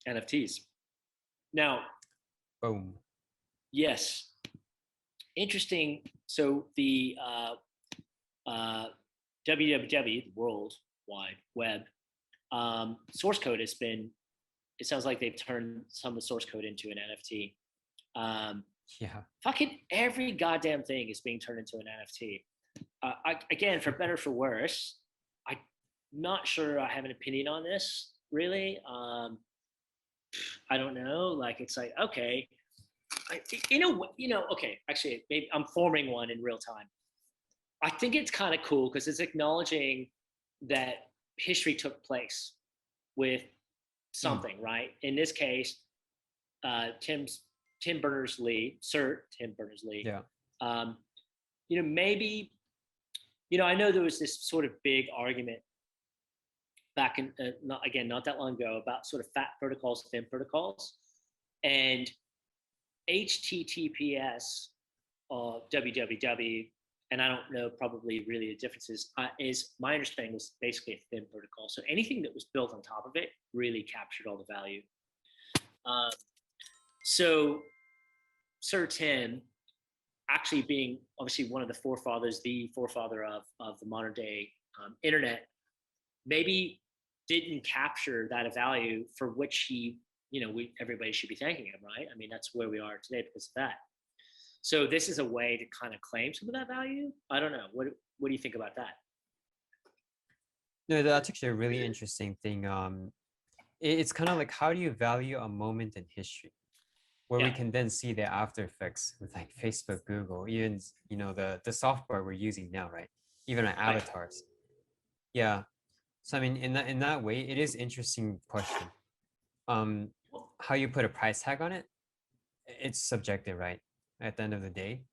NFTs. Now, Boom. yes, interesting. So the WWW, the World Wide Web, source code has been. It sounds like they've turned some of the source code into an NFT. Um, Yeah. Fucking every goddamn thing is being turned into an NFT. Again, for better or for worse, I'm not sure I have an opinion on this. Really, I don't know. Like, it's like, okay, okay. Actually, maybe I'm forming one in real time. I think it's kind of cool because it's acknowledging that history took place with Mm. something, right? In this case, Tim Berners-Lee, Sir Tim Berners-Lee. Yeah. Um, maybe I know there was this sort of big argument back in not that long ago about sort of fat protocols, thin protocols, and HTTPS or WWW, and I don't know probably really the differences. Is my understanding was basically a thin protocol. So anything that was built on top of it really captured all the value. Um, so Sir Tim, actually being obviously one of the forefathers, the forefather of the modern day internet, maybe didn't capture that value for which everybody should be thanking him, right? I mean, that's where we are today because of that. So this is a way to kind of claim some of that value. I don't know. What do you think about that? No, that's actually a really interesting thing. It's kind of like, how do you value a moment in history where we Yeah. can then see the after effects with like Facebook, Google, even the software we're using now, right? Even our Right. avatars. Yeah. So I mean, in that way, it is interesting question. Um, how you put a price tag on it, it's subjective, right? At the end of the day.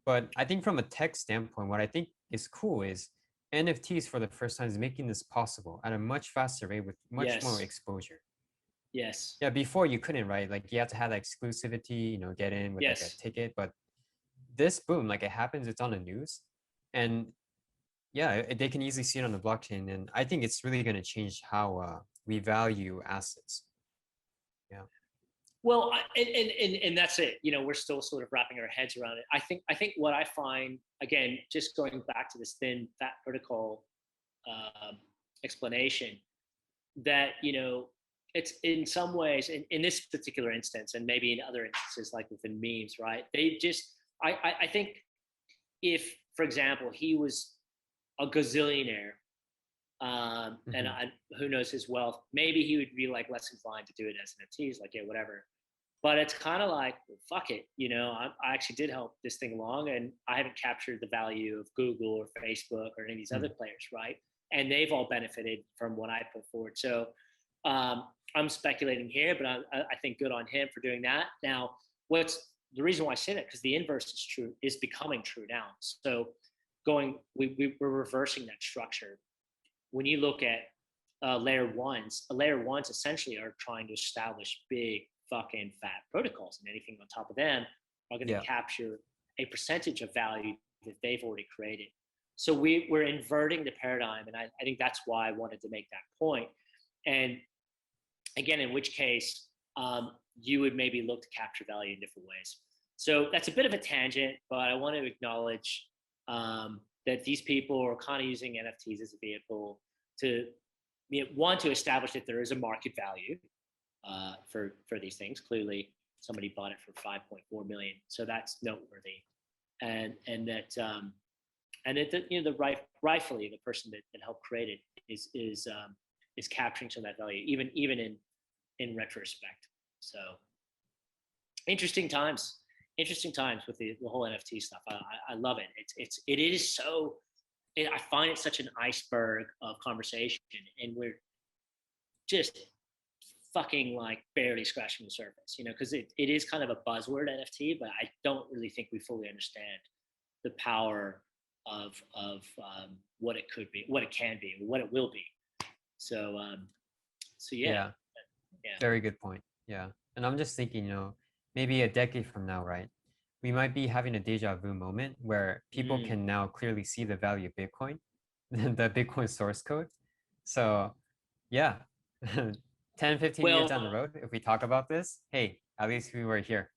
But I think from a tech standpoint, what I think is cool is NFTs for the first time is making this possible at a much faster rate with much more Yes. exposure. Yes. Yeah, before you couldn't, right? Like you had to have that exclusivity, get in with like a Yes. ticket. But this boom, like it happens, it's on the news. And yeah, they can easily see it on the blockchain. And I think it's really going to change how we value assets. Yeah. Well, and that's it. We're still sort of wrapping our heads around it. I think what I find, again, just going back to this thin fat protocol um, explanation, that it's in some ways in this particular instance, and maybe in other instances like within memes, right? They just I think if, for example, he was a gazillionaire, and Hmm. who knows his wealth, maybe he would be like less inclined to do it as NFTs, like, yeah, whatever. But it's kind of like, well, fuck it, I actually did help this thing along, and I haven't captured the value of Google or Facebook or any of these other Mm. players, right? And they've all benefited from what I put forward. So I'm speculating here, but I think good on him for doing that. Now, what's the reason why I say that? Because the inverse is true, is becoming true now. So we're reversing that structure. When you look at layer ones essentially are trying to establish big fucking fat protocols, and anything on top of them are going to Yeah. capture a percentage of value that they've already created. So we're inverting the paradigm, and I think that's why I wanted to make that point. And again, in which case, you would maybe look to capture value in different ways. So that's a bit of a tangent, but I want to acknowledge that these people are kind of using NFTs as a vehicle to one, to establish that there is a market value for these things. Clearly, somebody bought it for 5.4 million, so that's noteworthy, and that rightfully the person that helped create it is capturing some of that value, even in retrospect. So interesting times with the whole NFT stuff. I love it. It is so. I find it such an iceberg of conversation, and we're just fucking like barely scratching the surface, because it is kind of a buzzword NFT, but I don't really think we fully understand the power of what it could be, what it can be, what it will be. So yeah, Yeah. yeah. Very good point. Yeah. And I'm just thinking, maybe a decade from now, right? We might be having a deja vu moment where people Mm. can now clearly see the value of Bitcoin, the Bitcoin source code. So, yeah, 10, 15 years down the Well, road, if we talk about this, hey, at least we were here.